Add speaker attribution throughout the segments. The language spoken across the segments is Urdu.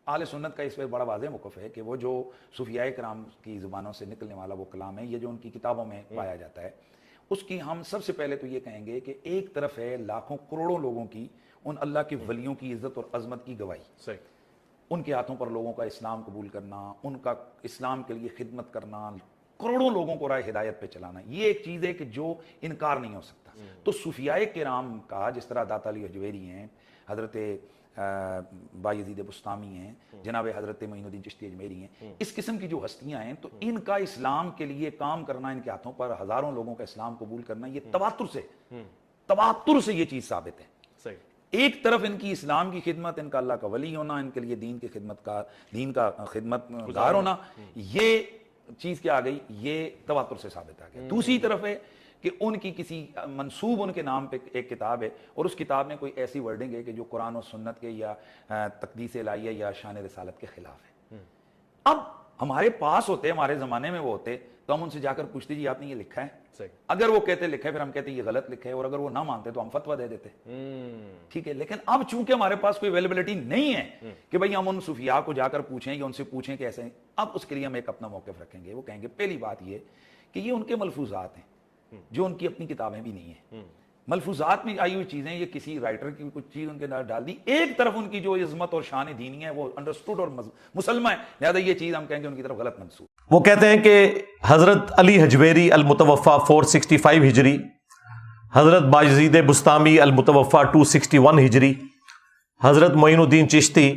Speaker 1: اہل سنت کا اس پہ بڑا واضح موقف ہے کہ وہ جو صوفیاء کرام کی زبانوں سے نکلنے والا وہ کلام ہے، یہ جو ان کی کتابوں میں پایا جاتا ہے، اس کی ہم سب سے پہلے تو یہ کہیں گے کہ ایک طرف ہے لاکھوں کروڑوں لوگوں کی ان اللہ کے ولیوں کی عزت اور عظمت کی گواہی،
Speaker 2: صحیح،
Speaker 1: ان کے ہاتھوں پر لوگوں کا اسلام قبول کرنا، ان کا اسلام کے لیے خدمت کرنا، کروڑوں لوگوں کو راہ ہدایت پہ چلانا، یہ ایک چیز ہے کہ جو انکار نہیں ہو سکتا۔ تو صوفیاء کرام کا جس طرح داتا علی حجویری ہیں، حضرت بایزید بستامی ہیں، جناب حضرت معین الدین چشتی اجمیری ہیں، اس قسم کی جو ہستیاں ہیں، تو ان کا اسلام کے لیے کام کرنا، ان کے ہاتھوں پر ہزاروں لوگوں کا اسلام قبول کرنا، یہ تواتر سے یہ چیز ثابت ہے۔
Speaker 2: صحیح،
Speaker 1: ایک طرف ان کی اسلام کی خدمت، ان کا اللہ کا ولی ہونا، ان کے لیے دین کی خدمت کا خدمت گار ہونا، یہ چیز کیا آ گئی، یہ تواتر سے ثابت آ گیا۔ دوسری طرف ہے کہ ان کی کسی منسوب ان کے نام پہ ایک کتاب ہے، اور اس کتاب میں کوئی ایسی ورڈنگ ہے کہ جو قرآن و سنت کے یا تقدیس الہیہ یا شان رسالت کے خلاف ہے۔ اب ہمارے پاس ہوتے، ہمارے زمانے میں وہ ہوتے، تو ہم ان سے جا کر پوچھتے جی آپ نے یہ لکھا ہے؟ اگر وہ کہتے لکھا ہے، پھر ہم کہتے یہ غلط لکھا ہے، اور اگر وہ نہ مانتے تو ہم فتویٰ دے دیتے، ٹھیک ہے۔ لیکن اب چونکہ ہمارے پاس کوئی اویلیبلٹی نہیں ہے کہ بھئی ہم ان صوفیاء کو جا کر پوچھیں یا ان سے پوچھیں کہ ایسے ہیں، اب اس کے لیے ہم ایک اپنا موقف رکھیں گے۔ وہ کہیں گے پہلی بات یہ کہ یہ ان کے ملفوظات ہیں جو ان کی اپنی کتابیں بھی نہیں ہیں، ملفوظات میں آئی ہوئی چیزیں، یہ کسی رائٹر کی کچھ چیز ان کے اندر ڈال دی، ایک طرف ان کی جو عظمت اور شان دینی ہے وہ انڈرسٹوڈ اور مسلمہ ہے، لہذا یہ چیز ہم کہیں گے ان کی طرف غلط منسوب۔
Speaker 2: وہ کہتے ہیں کہ حضرت علی حجویری المتوفا 465 ہجری، حضرت بایزید بستامی المتوفا 261 ہجری، حضرت معین الدین چشتی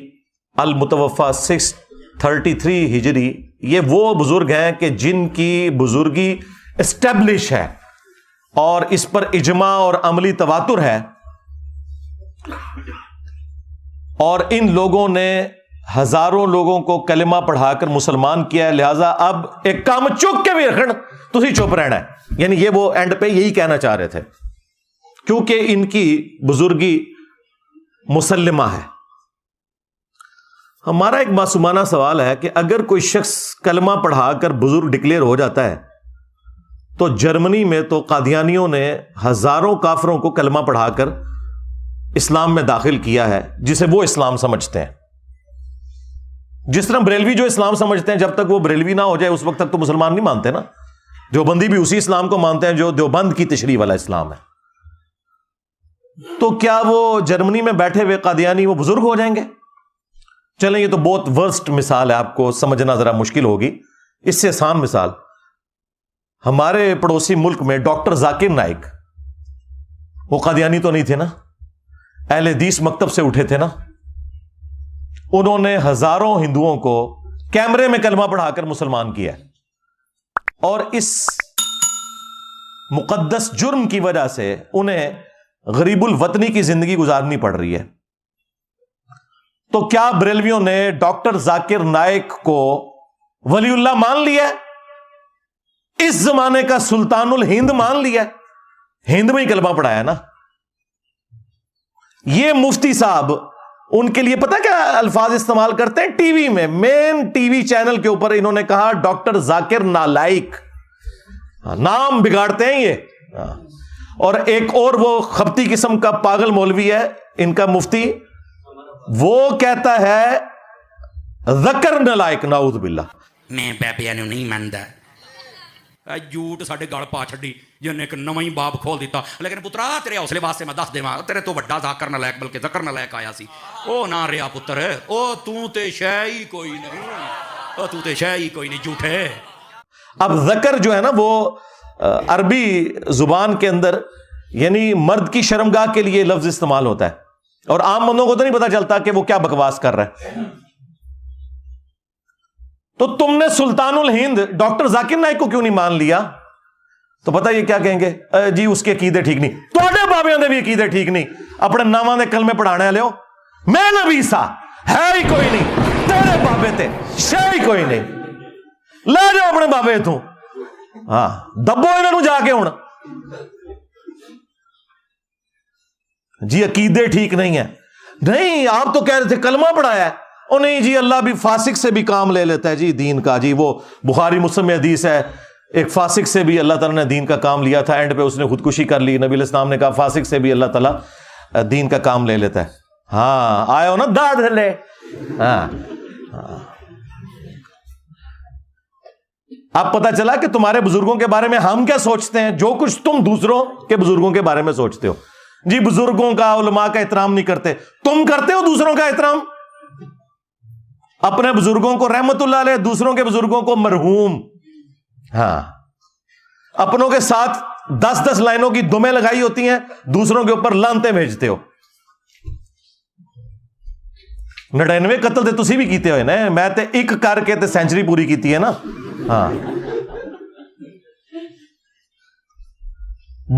Speaker 2: المتوفا 633 ہجری، یہ وہ بزرگ ہیں کہ جن کی بزرگی اسٹیبلش ہے اور اس پر اجماع اور عملی تواتر ہے، اور ان لوگوں نے ہزاروں لوگوں کو کلمہ پڑھا کر مسلمان کیا ہے، لہذا اب ایک کام چک کے بھی رکھنا، تسی چپ رہنا ہے۔ یعنی یہ وہ اینڈ پہ یہی کہنا چاہ رہے تھے، کیونکہ ان کی بزرگی مسلمہ ہے۔ ہمارا ایک معصومانہ سوال ہے کہ اگر کوئی شخص کلمہ پڑھا کر بزرگ ڈکلیئر ہو جاتا ہے، تو جرمنی میں تو قادیانیوں نے ہزاروں کافروں کو کلمہ پڑھا کر اسلام میں داخل کیا ہے، جسے وہ اسلام سمجھتے ہیں۔ جس طرح بریلوی جو اسلام سمجھتے ہیں، جب تک وہ بریلوی نہ ہو جائے اس وقت تک تو مسلمان نہیں مانتے نا۔ دیوبندی بھی اسی اسلام کو مانتے ہیں جو دیوبند کی تشریح والا اسلام ہے۔ تو کیا وہ جرمنی میں بیٹھے ہوئے قادیانی وہ بزرگ ہو جائیں گے؟ چلیں، یہ تو بہت ورسٹ مثال ہے، آپ کو سمجھنا ذرا مشکل ہوگی۔ اس سے آسان مثال، ہمارے پڑوسی ملک میں ڈاکٹر ذاکر نائک، وہ قادیانی تو نہیں تھے نا، اہل حدیث مکتب سے اٹھے تھے نا۔ انہوں نے ہزاروں ہندوؤں کو کیمرے میں کلمہ پڑھا کر مسلمان کیا، اور اس مقدس جرم کی وجہ سے انہیں غریب الوطنی کی زندگی گزارنی پڑ رہی ہے۔ تو کیا بریلویوں نے ڈاکٹر ذاکر نائک کو ولی اللہ مان لیا؟ اس زمانے کا سلطان الہند مان لیا، ہند میں ہی کلمہ پڑھایا نا۔ یہ مفتی صاحب ان کے لیے پتہ کیا الفاظ استعمال کرتے ہیں؟ ٹی وی میں، مین ٹی وی چینل کے اوپر انہوں نے کہا ڈاکٹر ذاکر نالائک، نام بگاڑتے ہیں یہ۔ اور ایک اور وہ خبتی قسم کا پاگل مولوی ہے ان کا مفتی، وہ کہتا ہے ذکر نالائک، نعوذ باللہ۔
Speaker 3: میں بابیاں نوں نہیں مندا، جھوٹ ساڈے گل پا چھڈی جن ایک نواں ہی باب کھول دیتا۔ لیکن پترا تیرے حوصلے واسطے میں دس دیواں، تیرے تو وڈا ذاکر نالائک بلکہ ذکر نالائک آیا سی، او نہ رہیا پتر، او تو تے شے ہی کوئی نہیں، او تو تے شے ہی کوئی نہیں، جھوٹے۔
Speaker 2: اب ذکر جو ہے نا وہ عربی زبان کے اندر یعنی مرد کی شرمگاہ کے لیے لفظ استعمال ہوتا ہے، اور عام بندوں کو تو نہیں پتا چلتا کہ وہ کیا بکواس کر رہا ہے۔ تو تم نے سلطان الہند ڈاکٹر ذاکر نائک کو کیوں نہیں مان لیا؟ تو پتہ یہ کیا کہیں گے؟ جی اس کے عقیدے ٹھیک نہیں، تواڈے بابیاں دے بھی عقیدے ٹھیک نہیں، اپنے ناواں دے کلمے پڑھانے والے ہو۔ میں نبی سا ہے ہی کوئی نہیں، تیرے بابے تے شے ہی کوئی نہیں، لے جاؤ اپنے بابے تو، ہاں دبو انہاں نوں جا کے ہن۔ جی عقیدے ٹھیک نہیں ہیں، نہیں آپ تو کہہ رہے تھے کلمہ پڑھایا ہے، او نہیں جی اللہ بھی فاسق سے بھی کام لے لیتا ہے جی دین کا، جی وہ بخاری مسلم میں حدیث ہے، ایک فاسق سے بھی اللہ تعالیٰ نے دین کا کام لیا تھا، اینڈ پہ اس نے خودکشی کر لی، نبی علیہ السلام نے کہا فاسق سے بھی اللہ تعالیٰ دین کا کام لے لیتا ہے۔ ہاں آئے ہو نا داد لے، ہاں اب پتا چلا کہ تمہارے بزرگوں کے بارے میں ہم کیا سوچتے ہیں، جو کچھ تم دوسروں کے بزرگوں کے بارے میں سوچتے ہو. جی بزرگوں کا، علماء کا احترام نہیں کرتے، تم کرتے ہو دوسروں کا احترام. اپنے بزرگوں کو رحمت اللہ علیہ، دوسروں کے بزرگوں کو مرحوم. ہاں، اپنوں کے ساتھ 10 لائنوں کی دمیں لگائی ہوتی ہیں، دوسروں کے اوپر لانتے بھیجتے ہو. 99 قتل تے تسی بھی کیتے ہوئے نا، میں تے ایک کر کے تے سینچری پوری کیتی ہے نا. ہاں،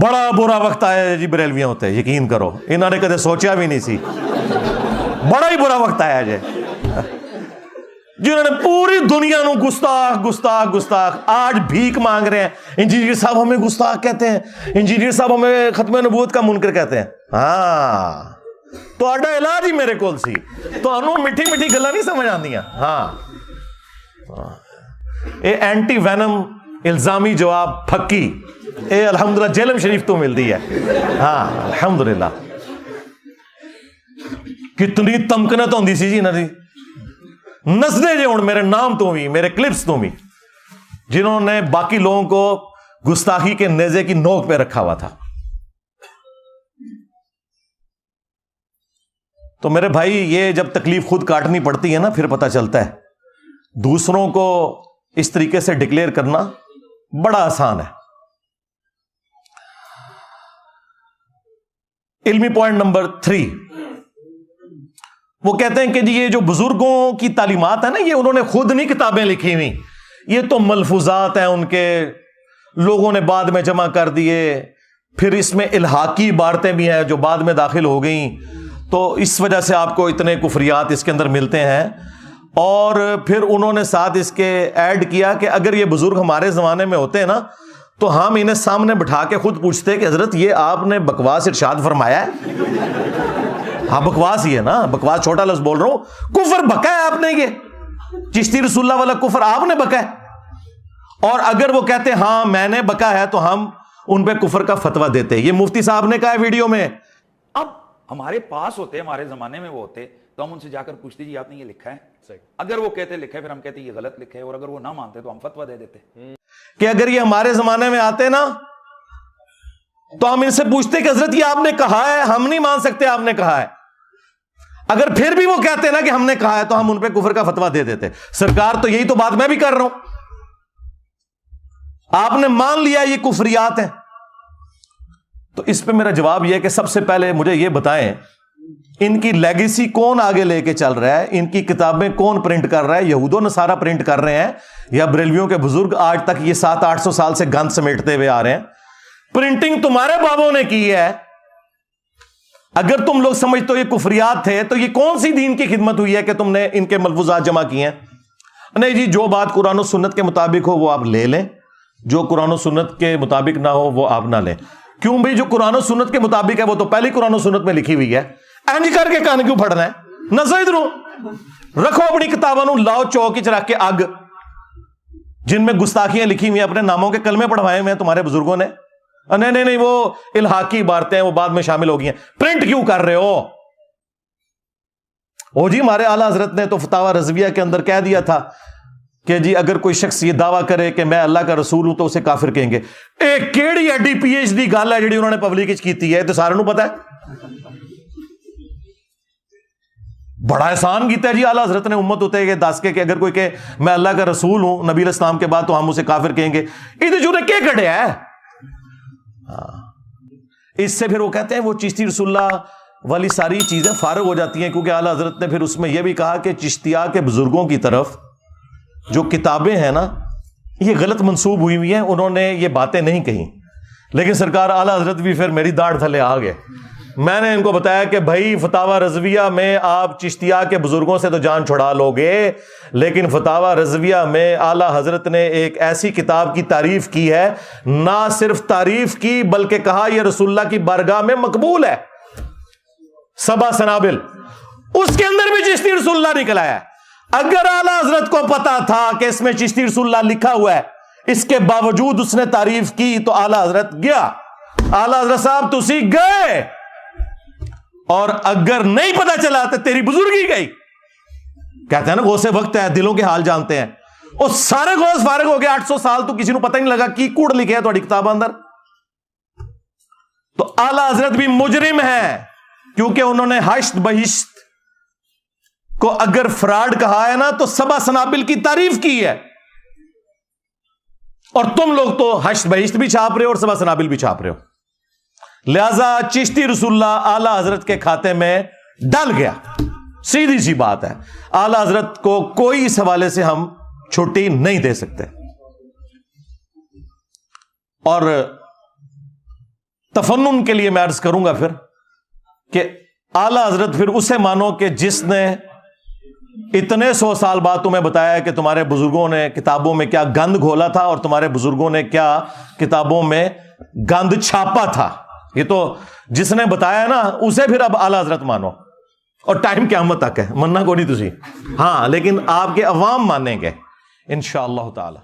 Speaker 2: بڑا برا وقت آیا ہے جی بریلویاں ہوتے، یقین کرو انہوں نے کدے سوچیا بھی نہیں سی. بڑا ہی برا وقت آیا جی، جنہوں نے پوری دنیا نو گستاخ گستاخ گستاخ آج بھیک مانگ رہے ہیں. انجینئر صاحب ہمیں گستاخ کہتے ہیں، انجینئر صاحب ہمیں ختم نبوت کا منکر کہتے ہیں. ہاں، تو آڈا علاج ہی میرے کول سی، تو انہوں میٹھی میٹھی گلا نہیں سمجھ آندیاں. ہاں، اے اینٹی وینم الزامی جواب پھکی اے الحمدللہ جیلم شریف تو ملتی ہے. ہاں الحمدللہ. کتنی تمکنت ہوندی سی جی انہاں دی، نسدے جے ہن میرے نام تو بھی، میرے کلپس تو بھی، جنہوں نے باقی لوگوں کو گستاخی کے نیزے کی نوک پہ رکھا ہوا تھا. تو میرے بھائی یہ جب تکلیف خود کاٹنی پڑتی ہے نا، پھر پتہ چلتا ہے دوسروں کو اس طریقے سے ڈکلیئر کرنا بڑا آسان ہے. علمی پوائنٹ نمبر 3، وہ کہتے ہیں کہ جی یہ جو بزرگوں کی تعلیمات ہیں نا، یہ انہوں نے خود نہیں کتابیں لکھی ہوئی، یہ تو ملفوظات ہیں ان کے، لوگوں نے بعد میں جمع کر دیے. پھر اس میں الحاقی عبارتیں بھی ہیں جو بعد میں داخل ہو گئیں، تو اس وجہ سے آپ کو اتنے کفریات اس کے اندر ملتے ہیں. اور پھر انہوں نے ساتھ اس کے ایڈ کیا کہ اگر یہ بزرگ ہمارے زمانے میں ہوتے ہیں نا، تو ہم انہیں سامنے بٹھا کے خود پوچھتے کہ حضرت یہ آپ نے بکواس ارشاد فرمایا ہے. ہاں بکواس ہی ہے نا، بکواس چھوٹا لفظ بول رہا ہوں، کفر بکا ہے آپ نے، یہ چشتی رسول اللہ والا کفر آپ نے بکا ہے. اور اگر وہ کہتے ہاں میں نے بکا ہے تو ہم ان پہ کفر کا فتویٰ دیتے. یہ مفتی صاحب نے کہا ہے ویڈیو میں.
Speaker 1: اب ہمارے پاس ہوتے، ہمارے زمانے میں وہ ہوتے تو ہم ان سے جا کر پوچھتے جی آپ نے یہ لکھا ہے؟ اگر وہ کہتے لکھا ہے، پھر ہم کہتے یہ غلط لکھا ہے، اور اگر وہ نہ مانتے تو ہم فتویٰ دے دیتے
Speaker 2: کہ اگر یہ ہمارے زمانے میں آتے نا تو ہم ان سے پوچھتے کہ حضرت یہ آپ نے کہا ہے، ہم نہیں مان سکتے آپ نے کہا ہے. اگر پھر بھی وہ کہتے نا کہ ہم نے کہا ہے تو ہم ان پہ کفر کا فتویٰ دے دیتے. سرکار تو یہی تو بات میں بھی کر رہا ہوں، آپ نے مان لیا یہ کفریات ہیں. تو اس پہ میرا جواب یہ ہے کہ سب سے پہلے مجھے یہ بتائیں ان کی لیگیسی کون آگے لے کے چل رہا ہے، ان کی کتابیں کون پرنٹ کر رہا ہے؟ یہود و نصارہ پرنٹ کر رہے ہیں یا بریلویوں کے بزرگ آج تک یہ 700-800 سال سے گند سمیٹتے ہوئے آ رہے ہیں؟ پرنٹنگ تمہارے بابوں نے کی ہے. اگر تم لوگ سمجھتے ہو یہ کفریات تھے تو یہ کون سی دین کی خدمت ہوئی ہے کہ تم نے ان کے ملفوظات جمع کیے ہیں؟ نہیں جی، جو بات قرآن و سنت کے مطابق ہو وہ آپ لے لیں، جو قرآن و سنت کے مطابق نہ ہو وہ آپ نہ لیں. کیوں بھائی؟ جو قرآن و سنت کے مطابق ہے وہ تو پہلی قرآن و سنت میں لکھی ہوئی ہے. اینج کر کے کان کیوں پھڑنا ہے؟ نہ ادھروں رکھو اپنی کتابوں نو، لاؤ چوک وچ رکھ کے اگ، جن میں گستاخیاں لکھی ہوئی ہیں، اپنے ناموں کے کلمے پڑھوائے ہوئے ہیں تمہارے بزرگوں نے. نہیں وہ الحاقی عبارتیں ہیں، وہ بعد میں شامل ہو گئی ہیں. پرنٹ کیوں کر رہے ہو؟ او جی ہمارے اعلیٰ حضرت نے تو فتاوی رضویہ کے اندر کہہ دیا تھا کہ جی اگر کوئی شخص یہ دعویٰ کرے کہ میں اللہ کا رسول ہوں تو اسے کافر کہیں گے. کیڑی ایڈی پی ایچ ڈی گل ہے جڑی انہوں نے پبلک کیتی ہے، تو سارے نو پتا ہے. بڑا احسان کیتا ہے جی اعلیٰ حضرت نے امت ہوتے کہ دس کے کہ اگر کوئی کہ میں اللہ کا رسول ہوں نبی علیہ السلام کے بعد تو ہم اسے کافر کہیں گے. یہ جو نے کیا کڑیا ہے؟ اس سے پھر وہ کہتے ہیں وہ چشتی رسول اللہ والی ساری چیزیں فارغ ہو جاتی ہیں، کیونکہ اعلیٰ حضرت نے پھر اس میں یہ بھی کہا کہ چشتیہ کے بزرگوں کی طرف جو کتابیں ہیں نا یہ غلط منسوب ہوئی ہوئی ہیں، انہوں نے یہ باتیں نہیں کہیں. لیکن سرکار اعلیٰ حضرت بھی پھر میری داڑھ تھلے آ گئے. میں نے ان کو بتایا کہ بھائی فتاوی رضویہ میں آپ چشتیہ کے بزرگوں سے تو جان چھڑا لو گے، لیکن فتاوی رضویہ میں اعلیٰ حضرت نے ایک ایسی کتاب کی تعریف کی ہے، نہ صرف تعریف کی بلکہ کہا یہ رسول اللہ کی بارگاہ میں مقبول ہے. سبع سنابل، اس کے اندر بھی چشتی رسول اللہ نکل آیا ہے. اگر اعلیٰ حضرت کو پتا تھا کہ اس میں چشتی رسول اللہ لکھا ہوا ہے، اس کے باوجود اس نے تعریف کی، تو اعلیٰ حضرت گیا. اعلیٰ حضرت صاحب تسی گئے، اور اگر نہیں پتا چلا تو تیری بزرگی گئی کہتے ہیں نا غوث وقت ہے, دلوں کے حال جانتے ہیں. اور سارے غوث فارغ ہو گئے 800 سال تو کسی کو پتہ ہی نہیں لگا کی کوڑ لکھے ہے تھوڑی کتاب اندر. تو اعلی حضرت بھی مجرم ہے, کیونکہ انہوں نے حشت بہشت کو اگر فراڈ کہا ہے نا تو سبع سنابل کی تعریف کی ہے, اور تم لوگ تو حشت بہشت بھی چھاپ رہے ہو اور سبع سنابل بھی چھاپ رہے ہو. لہذا چشتی رسول اللہ اعلی حضرت کے کھاتے میں ڈل گیا. سیدھی سی بات ہے, اعلی حضرت کو کوئی اس حوالے سے ہم چھٹی نہیں دے سکتے. اور تفنن کے لیے میں عرض کروں گا پھر کہ اعلی حضرت پھر اسے مانو کہ جس نے اتنے 100 سال بعد تمہیں بتایا کہ تمہارے بزرگوں نے کتابوں میں کیا گند گھولا تھا اور تمہارے بزرگوں نے کیا کتابوں میں گند چھاپا تھا. یہ تو جس نے بتایا نا اسے پھر اب اعلی حضرت مانو, اور ٹائم قیامت تک ہے, مننا کو نہیں تسی, ہاں لیکن آپ کے عوام مانیں گے انشاءاللہ تعالی.